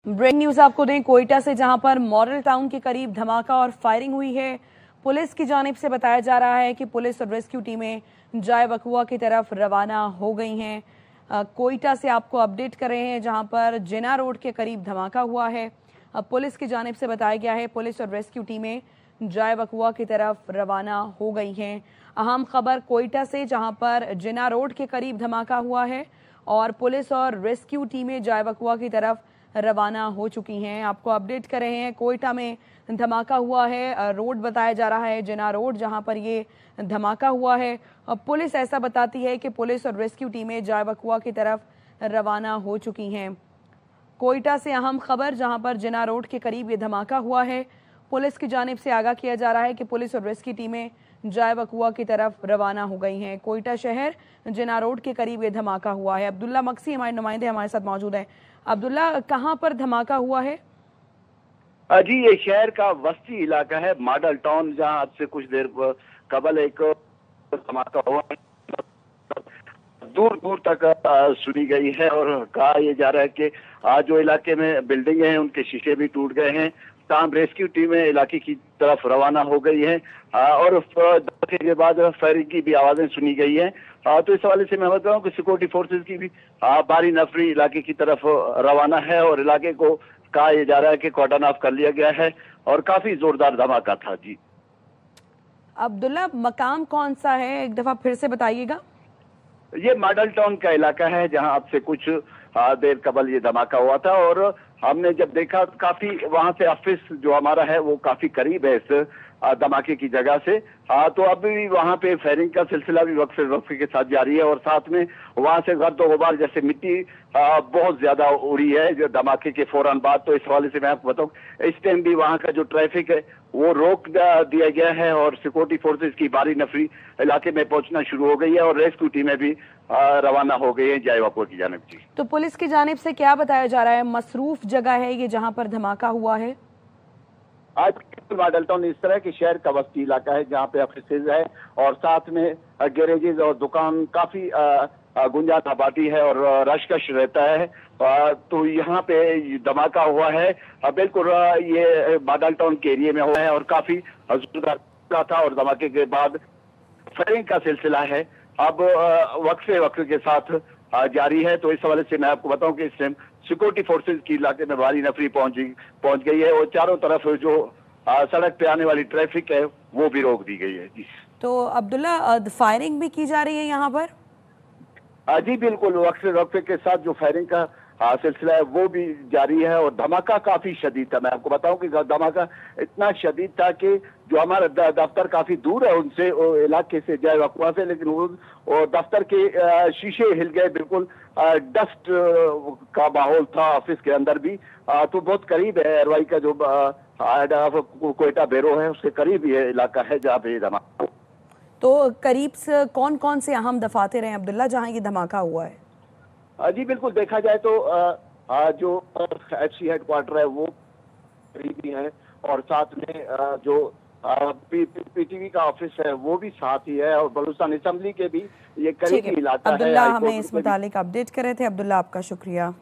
Breaking news आपको दें कोयटा से, जहां पर मॉडल टाउन के करीब धमाका और फायरिंग हुई है। पुलिस की जानिब से बताया जा रहा है कि पुलिस और रेस्क्यू टीमें जाय वकुआ की तरफ रवाना हो गई हैं। कोयटा से आपको अपडेट कर रहे हैं, जहां पर जिना रोड के करीब धमाका हुआ है। पुलिस की जानिब से बताया गया है पुलिस और रेस्क्यू टीमें जाय वकुआ की तरफ रवाना हो गई हैं। अहम खबर कोयटा से, जहां पर जिना रोड के करीब धमाका हुआ है और पुलिस और रेस्क्यू टीमें जाय वकुआ की तरफ रवाना हो चुकी हैं। आपको अपडेट कर रहे हैं, कोयटा में धमाका हुआ है। रोड बताया जा रहा है जिना रोड, जहां पर ये धमाका हुआ है। पुलिस ऐसा बताती है कि पुलिस और रेस्क्यू टीमें जाय वकुआ की तरफ रवाना हो चुकी हैं। कोयटा से अहम खबर, जहां पर जिना रोड के करीब ये धमाका हुआ है। पुलिस की जानिब से आगाह किया जा रहा है कि पुलिस और रेस्क्यू टीमें जाय वकुआ की तरफ रवाना हो गई हैं। कोयटा शहर जिना रोड के करीब ये धमाका हुआ है। अब्दुल्ला मक्सी हमारे नुमाइंदे हमारे साथ मौजूद हैं। अब्दुल्ला, कहां पर धमाका हुआ है? जी, ये शहर का वस्ती इलाका है, मॉडल टाउन, जहां आज से कुछ देर कबल एक धमाका हुआ, दूर दूर तक सुनी गई है और कहा यह जा रहा है कि जो इलाके में बिल्डिंग हैं उनके शीशे भी टूट गए हैं। तमाम रेस्क्यू टीमें इलाके की तरफ रवाना हो गई हैं और धमाके के बाद फायरिंग की भी आवाजें सुनी गई हैं। तो इस हवाले से मैं बता रहा हूँ कि सिक्योरिटी फोर्सेज की भी भारी नफरी इलाके की तरफ रवाना है और इलाके को कहा यह जा रहा है कि कॉर्डन ऑफ कर लिया गया है और काफी जोरदार धमाका था। जी अब्दुल्ला, मकाम कौन सा है, एक दफा फिर से बताइएगा। ये मॉडल टाउन का इलाका है, जहां आपसे कुछ देर कबल ये धमाका हुआ था और हमने जब देखा काफी वहां से ऑफिस जो हमारा है वो काफी करीब है इस धमाके की जगह से। तो अभी वहां पे फायरिंग का सिलसिला भी वक्फे के साथ जारी है और साथ में वहां से गर्द गुबार जैसे मिट्टी बहुत ज्यादा उड़ी है जो धमाके के फौरन बाद। तो इस हवाले से मैं आपको बताऊं, इस टाइम भी वहां का जो ट्रैफिक है वो रोक दिया गया है और सिक्योरिटी फोर्सेज की भारी नफरी इलाके में पहुंचना शुरू हो गई है और रेस्क्यू टीमें भी रवाना हो गई है जाय वकुआ की जानिब। जी, तो पुलिस की जानिब से क्या बताया जा रहा है? मसरूफ जगह है ये जहां पर धमाका हुआ है? आज मॉडल टाउन इस तरह के शहर का वस्ती इलाका है जहाँ पे ऑफिसेज है और साथ में गैरेजेस और दुकान, काफी गुंजान आबादी है और रशकश रहता है। तो यहाँ पे धमाका हुआ है, बिल्कुल ये मॉडल टाउन के एरिया में हुआ है और काफी जोरदार था और धमाके के बाद फायरिंग का सिलसिला है अब वक्फे के साथ जारी है। तो इस हवाले से मैं आपको बताऊं कि इस टाइम सिक्योरिटी फोर्सेज की इलाके में भारी नफरी पहुंच गई है और चारों तरफ जो सड़क पे आने वाली ट्रैफिक है वो भी रोक दी गई है। जी, तो अब्दुल्ला, फायरिंग भी की जा रही है यहाँ पर? जी बिल्कुल, वक्फे के साथ जो फायरिंग का सिलसिला है वो भी जारी है और धमाका काफी शदीद था। मैं आपको बताऊं कि धमाका इतना शदीद था कि जो हमारा दफ्तर काफी दूर है उनसे, इलाके से जाय वकुआ से, लेकिन वो दफ्तर के शीशे हिल गए, बिल्कुल डस्ट का माहौल था ऑफिस के अंदर भी। तो बहुत करीब है एयरवाई का जो कोयटा बैरो है उसके करीब ये इलाका है जहाँ पे ये धमाका। तो करीब से कौन कौन से अहम दफातर हैं अब्दुल्ला जहां ये धमाका हुआ है? जी बिल्कुल, देखा जाए तो जो FC हेडक्वार्टर है वो करीबी है और साथ में जो PTV का ऑफिस है वो भी साथ ही है और बलूचिस्तान असेंबली के भी ये करीबी इलाका है। अब्दुल्ला हमें इस मुतालिक अपडेट कर रहे थे। अब्दुल्ला, आपका शुक्रिया।